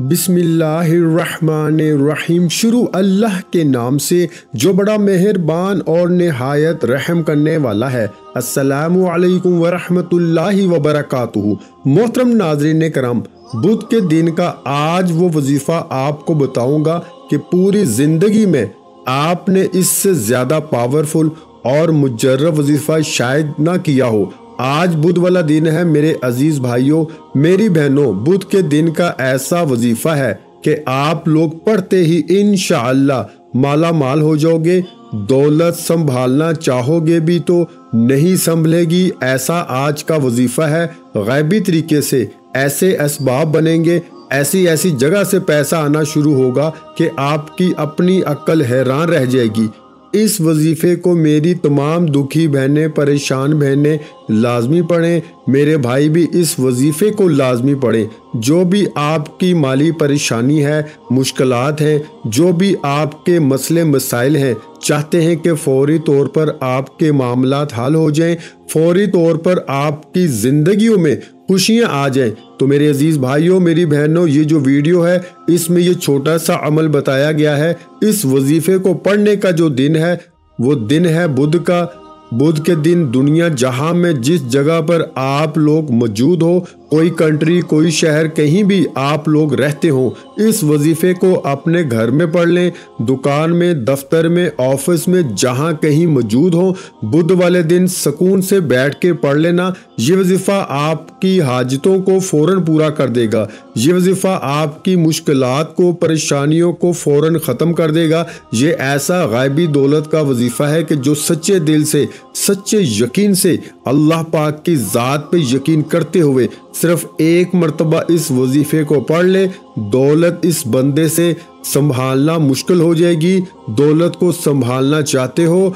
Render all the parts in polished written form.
बिस्मिल्लाहिर्रहमानिर्रहीम। शुरू अल्लाह के नाम से जो बड़ा मेहरबान और निहायत रहम करने वाला है। अस्सलामु अलैकुम वरहमतुल्लाहि वबरकातुहू। मोहतरम नाज़रीन करम, बुध के दिन का आज वो वजीफ़ा आपको बताऊंगा कि पूरी ज़िंदगी में आपने इससे ज़्यादा पावरफुल और मुजर्रब वजीफ़ा शायद ना किया हो। आज बुध वाला दिन है मेरे अजीज़ भाइयों, मेरी बहनों। बुध के दिन का ऐसा वजीफ़ा है कि आप लोग पढ़ते ही इंशाअल्लाह माला माल हो जाओगे। दौलत संभालना चाहोगे भी तो नहीं संभलेगी, ऐसा आज का वजीफ़ा है। गैबी तरीके से ऐसे असबाब बनेंगे, ऐसी ऐसी जगह से पैसा आना शुरू होगा कि आपकी अपनी अक्ल हैरान रह जाएगी। इस वजीफ़े को मेरी तमाम दुखी बहनें, परेशान बहनें लाजमी पढ़ें। मेरे भाई भी इस वजीफ़े को लाजमी पढ़ें। जो भी आपकी माली परेशानी है, मुश्किलात हैं, जो भी आपके मसले मसाइल हैं, चाहते हैं कि फौरी तौर पर आपके मामलात हल हो जाएं, फौरी तौर पर आपकी ज़िंदगियों में खुशियाँ आ जाएं, तो मेरे अजीज़ भाइयों, मेरी बहनों, ये जो वीडियो है इसमें ये छोटा सा अमल बताया गया है। इस वजीफ़े को पढ़ने का जो दिन है वो दिन है बुध का। बुध के दिन दुनिया जहां में जिस जगह पर आप लोग मौजूद हो, कोई कंट्री, कोई शहर, कहीं भी आप लोग रहते हो, इस वजीफ़े को अपने घर में पढ़ लें, दुकान में, दफ्तर में, ऑफिस में, जहां कहीं मौजूद हो, बुध वाले दिन सुकून से बैठ के पढ़ लेना। ये वजीफ़ा आपकी हाजतों को फ़ौरन पूरा कर देगा। ये वजीफ़ा आपकी मुश्किलात को, परेशानियों को फ़ौरन ख़त्म कर देगा। ये ऐसा गायबी दौलत का वजीफ़ा है कि जो सच्चे दिल से, सच्चे यकीन से अल्लाह पाक की ज़ात पे यकीन करते हुए सिर्फ एक मर्तबा इस वजीफ़े को पढ़ ले, दौलत इस बंदे से संभालना मुश्किल हो जाएगी। दौलत को संभालना चाहते हो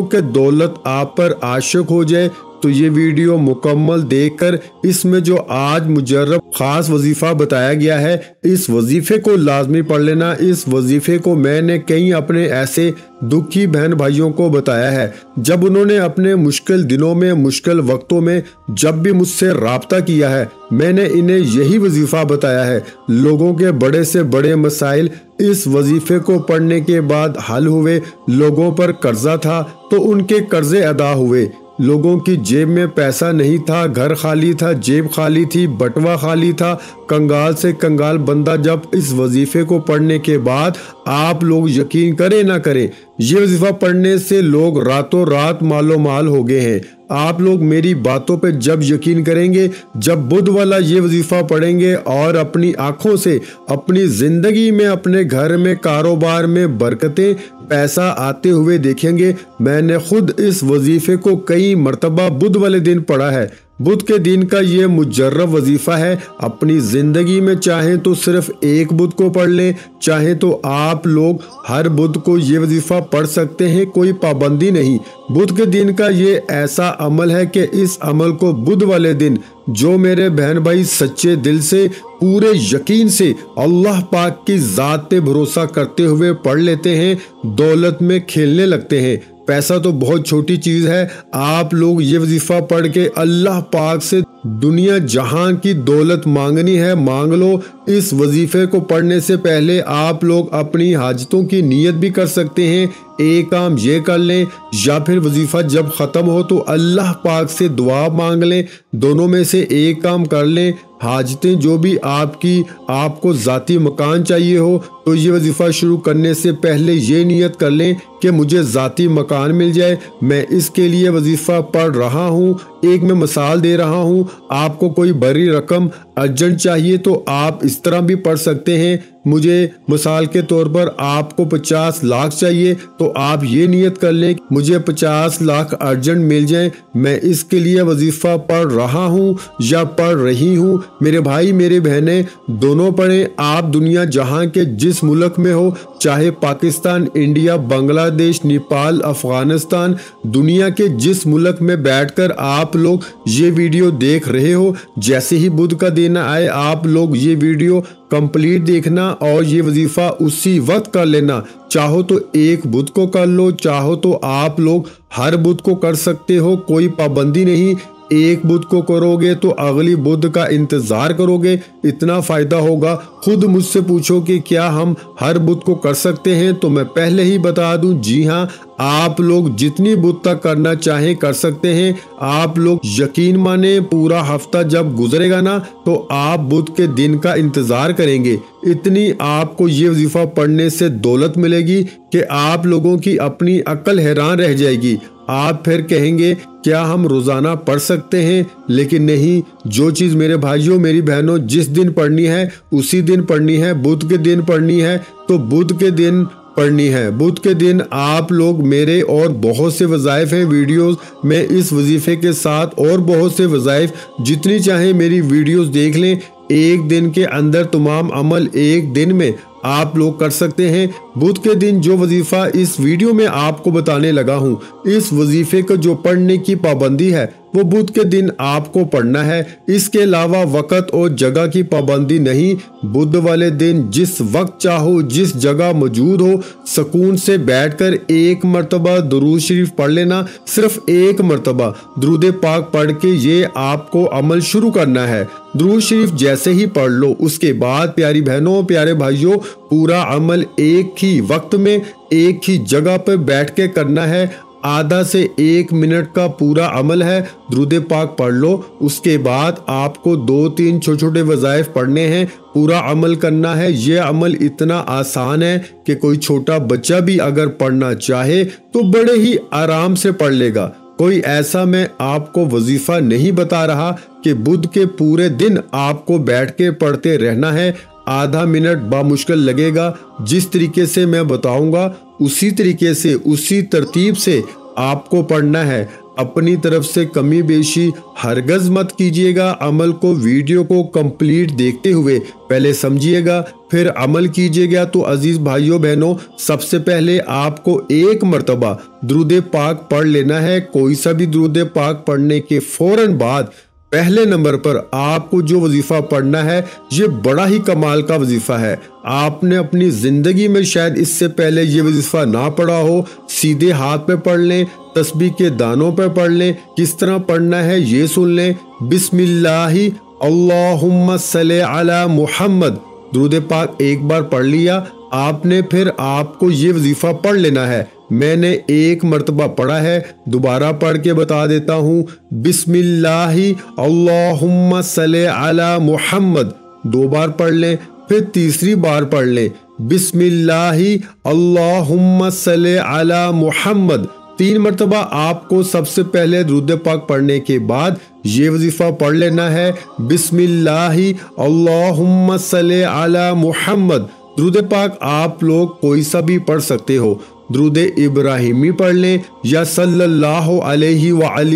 कि दौलत आप पर आशिक हो जाए, तो ये वीडियो मुकम्मल देखकर इसमें जो आज मुजर्रब खास वजीफ़ा बताया गया है, इस वजीफ़े को लाजमी पढ़ लेना। इस वजीफ़े को मैंने कई अपने ऐसे दुखी बहन भाइयों को बताया है, जब उन्होंने अपने मुश्किल दिनों में, मुश्किल वक्तों में जब भी मुझसे राब्ता किया है, मैंने इन्हें यही वजीफ़ा बताया है। लोगों के बड़े से बड़े मसाइल इस वजीफ़े को पढ़ने के बाद हल हुए। लोगों पर कर्जा था तो उनके कर्जे अदा हुए। लोगों की जेब में पैसा नहीं था, घर खाली था, जेब खाली थी, बटवा खाली था। कंगाल से कंगाल बंदा जब इस वजीफ़े को पढ़ने के बाद, आप लोग यकीन करें ना करें, ये वजीफ़ा पढ़ने से लोग रातों रात मालो माल हो गए हैं। आप लोग मेरी बातों पे जब यकीन करेंगे, जब बुध वाला ये वजीफ़ा पढ़ेंगे और अपनी आँखों से अपनी ज़िंदगी में, अपने घर में, कारोबार में बरकतें, पैसा आते हुए देखेंगे। मैंने खुद इस वजीफ़े को कई मर्तबा बुध वाले दिन पढ़ा है। बुध के दिन का ये मुजर्रब वजीफ़ा है। अपनी ज़िंदगी में चाहें तो सिर्फ एक बुध को पढ़ लें, चाहें तो आप लोग हर बुध को ये वजीफ़ा पढ़ सकते हैं, कोई पाबंदी नहीं। बुध के दिन का ये ऐसा अमल है कि इस अमल को बुध वाले दिन जो मेरे बहन भाई सच्चे दिल से, पूरे यकीन से अल्लाह पाक की ज़ात पे भरोसा करते हुए पढ़ लेते हैं, दौलत में खेलने लगते हैं। पैसा तो बहुत छोटी चीज़ है। आप लोग ये वजीफ़ा पढ़ के अल्लाह पाक से दुनिया जहां की दौलत मांगनी है मांग लो। इस वजीफ़े को पढ़ने से पहले आप लोग अपनी हाजतों की नीयत भी कर सकते हैं। एक काम ये कर लें, या फिर वजीफ़ा जब ख़त्म हो तो अल्लाह पाक से दुआ मांग लें। दोनों में से एक काम कर लें। हाजतें जो भी आपको ज़ाती मकान चाहिए हो, तो ये वजीफ़ा शुरू करने से पहले ये नियत कर लें कि मुझे ज़ाती मकान मिल जाए। मैं इसके लिए वजीफ़ा पढ़ रहा हूँ। एक मैं मिसाल दे रहा हूँ, आपको कोई बड़ी रकम अर्जेंट चाहिए तो आप इस तरह भी पढ़ सकते हैं। मुझे मिसाल के तौर पर आपको 50 लाख चाहिए, तो आप ये नियत कर लें मुझे 50 लाख अर्जेंट मिल जाए। मैं इसके लिए वजीफ़ा पढ़ रहा हूँ या पढ़ रही हूँ। मेरे भाई, मेरे बहनें दोनों पढ़ें। आप दुनिया जहाँ के जिस मुल्क में हो, चाहे पाकिस्तान, इंडिया, बांग्लादेश, नेपाल, अफगानिस्तान, दुनिया के जिस मुल्क में बैठकर आप लोग ये वीडियो देख रहे हो, जैसे ही बुध का दिन आए आप लोग ये वीडियो कंप्लीट देखना और ये वजीफ़ा उसी वक्त कर लेना। चाहो तो एक बुध को कर लो, चाहो तो आप लोग हर बुध को कर सकते हो, कोई पाबंदी नहीं। एक बुध को करोगे तो अगली बुध का इंतजार करोगे, इतना फायदा होगा। खुद मुझसे पूछो कि क्या हम हर बुध को कर सकते हैं, तो मैं पहले ही बता दूं, जी हाँ, आप लोग जितनी बुध तक करना चाहें कर सकते हैं। आप लोग यकीन माने, पूरा हफ्ता जब गुजरेगा ना तो आप बुध के दिन का इंतजार करेंगे। इतनी आपको ये वजीफा पढ़ने से दौलत मिलेगी कि आप लोगों की अपनी अक्ल हैरान रह जाएगी। आप फिर कहेंगे क्या हम रोजाना पढ़ सकते हैं? लेकिन नहीं, जो चीज मेरे भाइयों मेरी बहनों जिस दिन पढ़नी है उसी दिन पढ़नी है। बुध के दिन पढ़नी है तो बुध के दिन पढ़नी है। बुध के दिन आप लोग मेरे और बहुत से वज़ाइफ हैं वीडियोस में, इस वजीफे के साथ और बहुत से वज़ाइफ जितनी चाहे मेरी वीडियोस देख लें। एक दिन के अंदर तमाम अमल एक दिन में आप लोग कर सकते हैं। बुध के दिन जो वजीफा इस वीडियो में आपको बताने लगा हूँ, इस वजीफे को जो पढ़ने की पाबंदी है वो बुध के दिन आपको पढ़ना है। इसके अलावा वक़्त और जगह की पाबंदी नहीं। बुध वाले दिन जिस वक्त चाहो जिस जगह मौजूद हो, सुकून से बैठकर एक मरतबा दुरूद शरीफ पढ़ लेना। सिर्फ एक मरतबा दुरूद पाक पढ़ के ये आपको अमल शुरू करना है। दुरूद शरीफ जैसे ही पढ़ लो उसके बाद प्यारी बहनों प्यारे भाइयों, पूरा अमल एक ही वक्त में एक ही जगह पर बैठ के करना है। आधा से 1 मिनट का पूरा अमल है। दुरूद पाक पढ़ लो, उसके बाद आपको 2-3 छोटे छोटे वज़ाइफ पढ़ने हैं, पूरा अमल करना है। ये अमल इतना आसान है कि कोई छोटा बच्चा भी अगर पढ़ना चाहे तो बड़े ही आराम से पढ़ लेगा। कोई ऐसा मैं आपको वजीफा नहीं बता रहा कि बुध के पूरे दिन आपको बैठ के पढ़ते रहना है। आधा मिनट बामुश्किल लगेगा। जिस तरीके से मैं बताऊंगा उसी तरीके से उसी तरतीब से आपको पढ़ना है। अपनी तरफ से कमी बेशी हरगज मत कीजिएगा। अमल को वीडियो को कंप्लीट देखते हुए पहले समझिएगा फिर अमल कीजिएगा। तो अजीज भाइयों बहनों, सबसे पहले आपको एक मरतबा दुरूद पाक पढ़ लेना है। कोई सा भी दुरूद पाक पढ़ने के फौरन बाद पहले नंबर पर आपको जो वजीफा पढ़ना है ये बड़ा ही कमाल का वजीफा है। आपने अपनी जिंदगी में शायद इससे पहले ये वजीफा ना पढ़ा हो। सीधे हाथ पे पढ़ लें, तस्बीह के दानों पे पढ़ लें। किस तरह पढ़ना है ये सुन लें। बिस्मिल्लाहि अल्लाहुम्मा सल्ली अला मुहम्मद दुरूद पाक एक बार पढ़ लिया आपने, फिर आपको ये वजीफा पढ़ लेना है। मैंने एक मरतबा पढ़ा है, दोबारा पढ़ के बता देता हूँ। बिस्मिल्लाहि अल्लाहुम्मा सल्ली अला मुहम्मद 2 बार पढ़ लें, फिर तीसरी बार पढ़ लें बिस्मिल्लाहि अल्लाहुम्मा सल्ली अला मुहम्मद। 3 मरतबा आपको सबसे पहले दुरूद पाक पढ़ने के बाद ये वजीफा पढ़ लेना है। बिस्मिल्लाहि अल्लाहुम्मा सल्ली अला मुहम्मद। दुरूद पाक आप लोग कोई सा भी पढ़ सकते हो। दुरूद इब्राहिमी पढ़ लें या सल्लल्लाहु अलैहि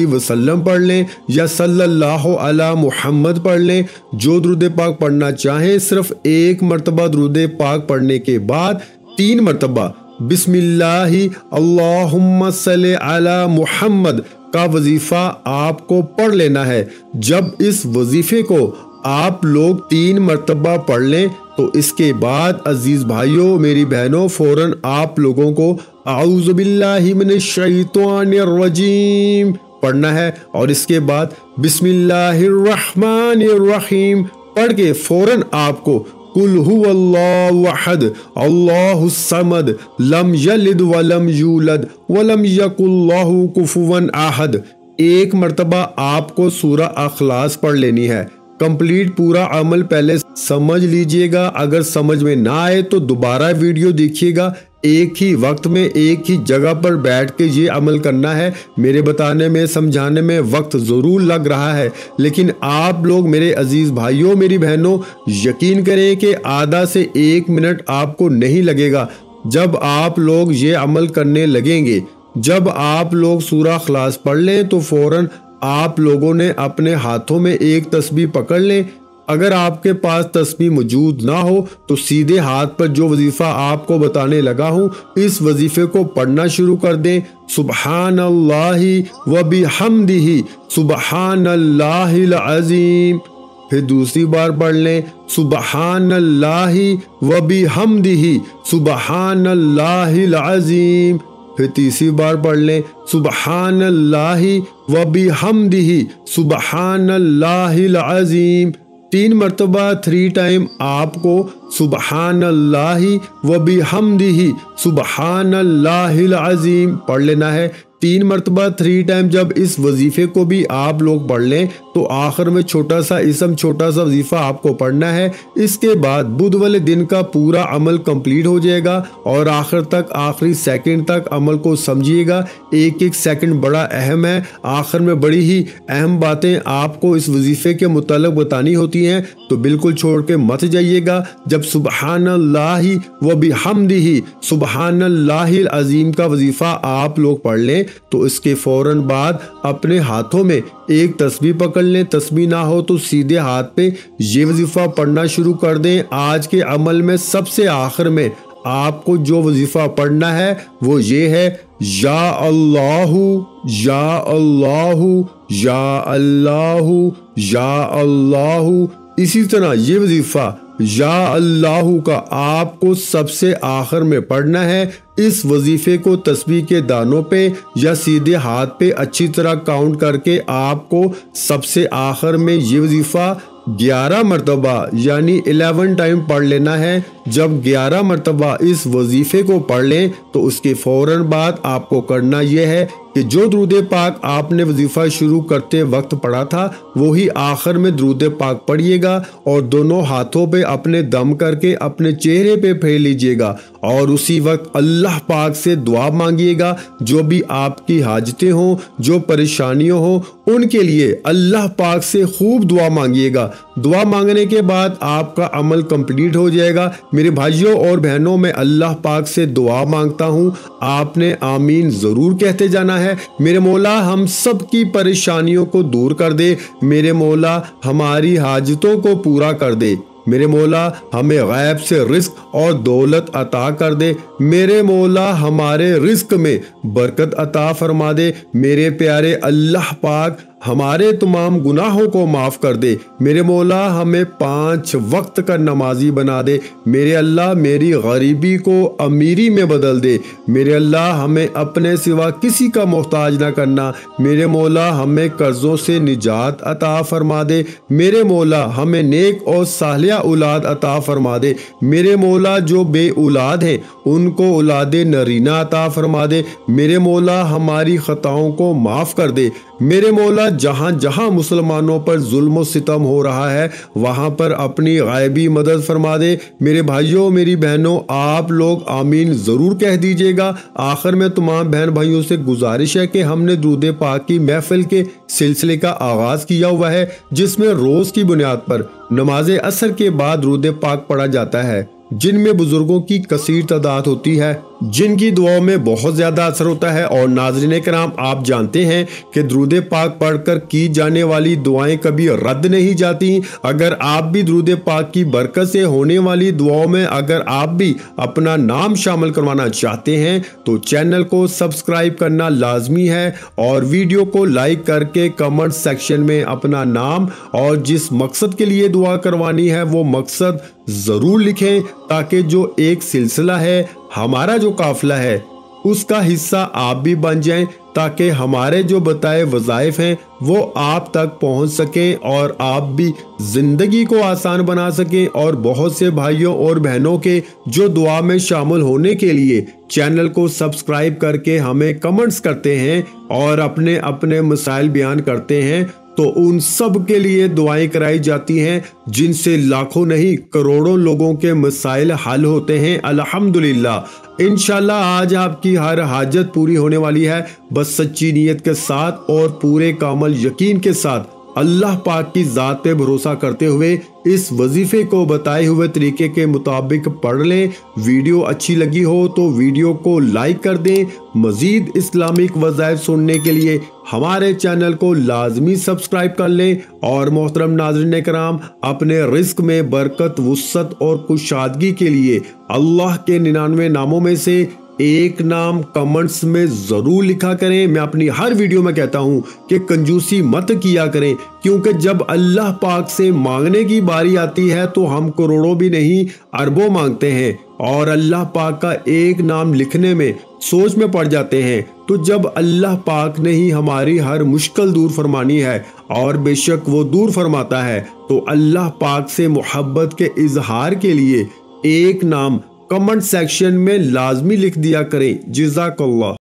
वसल्लम पढ़ लें या सल्लल्लाहु अला मुहम्मद पढ़ लें। जो दुरूद पाक पढ़ना चाहें सिर्फ एक मरतबा दुरूद पाक पढ़ने के बाद 3 मरतबा बिस्मिल्लाहि अल्लाहुम्मा सल्ली अला मुहम्मद का वजीफा आपको पढ़ लेना है। जब इस वजीफे को आप लोग 3 मरतबा पढ़ लें तो इसके बाद अजीज भाइयों मेरी बहनों फौरन आप लोगों को आऊज़ु बिल्लाहि मिनश शैतानिर रजीम पढ़ना है और इसके बाद बिस्मिल्लाहिर रहमानिर रहीम पढ़ के फौरन आपको कुल हुवल्लाहु अहद अल्लाहुस समद लम यलिद वलम यूलद वलम यकुल्लाहु कुफुवन अहद 1 मरतबा आपको सूरा अखलास पढ़ लेनी है। कंप्लीट पूरा अमल पहले समझ लीजिएगा। अगर समझ में ना आए तो दोबारा वीडियो देखिएगा। एक ही वक्त में एक ही जगह पर बैठ के ये अमल करना है। मेरे बताने में समझाने में वक्त ज़रूर लग रहा है, लेकिन आप लोग मेरे अजीज़ भाइयों मेरी बहनों यकीन करें कि आधा से 1 मिनट आपको नहीं लगेगा। जब आप लोग ये अमल करने लगेंगे, जब आप लोग सूरा खलास पढ़ लें तो फौरन आप लोगों ने अपने हाथों में एक तस्बीह पकड़ लें। अगर आपके पास तस्बीह मौजूद ना हो तो सीधे हाथ पर जो वजीफा आपको बताने लगा हूँ इस वजीफे को पढ़ना शुरू कर दें। सुबहानल्लाहि व बिहम्दिही सुबहानल्लाहिल अज़ीम। फिर दूसरी बार पढ़ लें सुबहानल्लाहि व बिहम्दिही सुबहानल्लाहिल अज़ीम। फिर तीसरी बार पढ़ लें सुबहानल्लाहि व बिहम्दिही सुबहानल्लाहिल अज़ीम। 3 मरतबा 3 टाइम आपको सुबहानल्लाहि व बिहम्दिही सुबहानल्लाहिल अज़ीम पढ़ लेना है। 3 मरतबा 3 टाइम जब इस वजीफे को भी आप लोग पढ़ लें तो आखिर में छोटा सा इसम, छोटा सा वजीफा आपको पढ़ना है। इसके बाद बुध वाले दिन का पूरा अमल कंप्लीट हो जाएगा और आखिर तक, आखिरी सेकंड तक अमल को समझिएगा। एक एक सेकंड बड़ा अहम है। आखिर में बड़ी ही अहम बातें आपको इस वजीफे के मुताल्लिक बतानी होती हैं, तो बिल्कुल छोड़ के मत जाइएगा। जब सुबहानल्लाहि व बिहम्दिही सुबहानल्लाहिल अज़ीम का वजीफा आप लोग पढ़ लें तो इसके फौरन बाद अपने हाथों में एक तस्बीह पकड़ लें। तस्बीह ना हो तो सीधे हाथ पे ये वजीफा पढ़ना शुरू कर दें। आज के अमल में सबसे आखिर में आपको जो वजीफा पढ़ना है वो ये है, या अल्लाहु या अल्लाहु या अल्लाहु या अल्लाहु। इसी तरह ये वजीफा या अल्लाहु का आपको सबसे आखिर में पढ़ना है। इस वजीफे को तस्बीह के दानों पे या सीधे हाथ पे अच्छी तरह काउंट करके आपको सबसे आखिर में ये वजीफा 11 मरतबा यानी 11 टाइम पढ़ लेना है। जब 11 मरतबा इस वजीफे को पढ़ लें तो उसके फौरन बाद आपको करना यह है कि जो दुरूद पाक आपने वजीफा शुरू करते वक्त पढ़ा था वही आखिर में दुरूद पाक पढ़िएगा और दोनों हाथों पे अपने दम करके अपने चेहरे पे फेर लीजिएगा और उसी वक्त अल्लाह पाक से दुआ मांगिएगा। जो भी आपकी हाजतें हों, जो परेशानियों हों, उनके लिए अल्लाह पाक से खूब दुआ मांगिएगा। दुआ मांगने के बाद आपका अमल कंप्लीट हो जाएगा। मेरे भाइयों और बहनों, मैं अल्लाह पाक से दुआ मांगता हूँ, आपने आमीन ज़रूर कहते जाना है। मेरे मौला हम सब की परेशानियों को दूर कर दे। मेरे मौला हमारी हाजतों को पूरा कर दे। मेरे मौला हमें गैब से रिस्क और दौलत अता कर दे। मेरे मौला हमारे रिस्क में बरकत अता फरमा दे। मेरे प्यारे अल्लाह पाक हमारे तमाम गुनाहों को माफ़ कर दे। मेरे मौला हमें 5 वक्त का नमाजी बना दे। मेरे अल्लाह मेरी गरीबी को अमीरी में बदल दे। मेरे अल्लाह हमें अपने सिवा किसी का मोहताज ना करना। मेरे मौला हमें कर्जों से निजात अता फरमा दे। मेरे मौला हमें नेक और सालिया औलाद अता फरमा दे। मेरे मौला जो बे औलाद हैं उनको औलादे नरीना अता फरमा दे। मेरे मौला हमारी खताओं को माफ़ कर दे। मेरे मौला जहाँ जहाँ मुसलमानों पर जुल्म और सितम हो रहा है वहाँ पर अपनी गायबी मदद फरमा दे। मेरे भाइयों, मेरी बहनों, आप लोग आमीन ज़रूर कह दीजिएगा। आखिर में तमाम बहन भाइयों से गुजारिश है कि हमने दुरूद पाक की महफिल के सिलसिले का आगाज़ किया हुआ है जिसमें रोज़ की बुनियाद पर नमाज असर के बाद दुरूद पाक पढ़ा जाता है, जिनमें बुजुर्गों की कसीर तादाद होती है, जिनकी दुआओं में बहुत ज़्यादा असर होता है। और नाज़रीन कराम, आप जानते हैं कि दुरूद पाक पढ़कर की जाने वाली दुआएं कभी रद्द नहीं जाती। अगर आप भी दुरूद पाक की बरकत से होने वाली दुआओं में अगर आप भी अपना नाम शामिल करवाना चाहते हैं तो चैनल को सब्सक्राइब करना लाजमी है और वीडियो को लाइक करके कमेंट सेक्शन में अपना नाम और जिस मकसद के लिए दुआ करवानी है वो मकसद ज़रूर लिखें ताकि जो एक सिलसिला है, हमारा जो काफिला है, उसका हिस्सा आप भी बन जाएं ताकि हमारे जो बताए वज़ाइफ हैं वो आप तक पहुंच सकें और आप भी ज़िंदगी को आसान बना सकें। और बहुत से भाइयों और बहनों के जो दुआ में शामिल होने के लिए चैनल को सब्सक्राइब करके हमें कमेंट्स करते हैं और अपने अपने मसाइल बयान करते हैं, तो उन सब के लिए दुआएं कराई जाती हैं जिनसे लाखों नहीं करोड़ों लोगों के मसाइल हल होते हैं अल्हम्दुलिल्लाह। इंशाल्लाह आज आपकी हर हाजत पूरी होने वाली है, बस सच्ची नीयत के साथ और पूरे कामल यकीन के साथ अल्लाह पाक की ज़ात पे भरोसा करते हुए इस वजीफे को बताए हुए तरीके के मुताबिक पढ़ लें। वीडियो अच्छी लगी हो तो वीडियो को लाइक कर दें। मजीद इस्लामिक वज़ाइफ सुनने के लिए हमारे चैनल को लाजमी सब्सक्राइब कर लें। और मोहतरम नाज़रीन कराम, अपने रिस्क में बरकत, वुसअत और कुशादगी के लिए अल्लाह के 99 नामों में से एक नाम कमेंट्स में जरूर लिखा करें। मैं अपनी हर वीडियो में कहता हूं कि कंजूसी मत किया करें, क्योंकि जब अल्लाह पाक से मांगने की बारी आती है तो हम करोड़ों भी नहीं अरबों मांगते हैं और अल्लाह पाक का एक नाम लिखने में सोच में पड़ जाते हैं। तो जब अल्लाह पाक ने ही हमारी हर मुश्किल दूर फरमानी है और बेशक वो दूर फरमाता है, तो अल्लाह पाक से मोहब्बत के इजहार के लिए एक नाम कमेंट सेक्शन में लाजमी लिख दिया करें। जज़ाकल्लाह।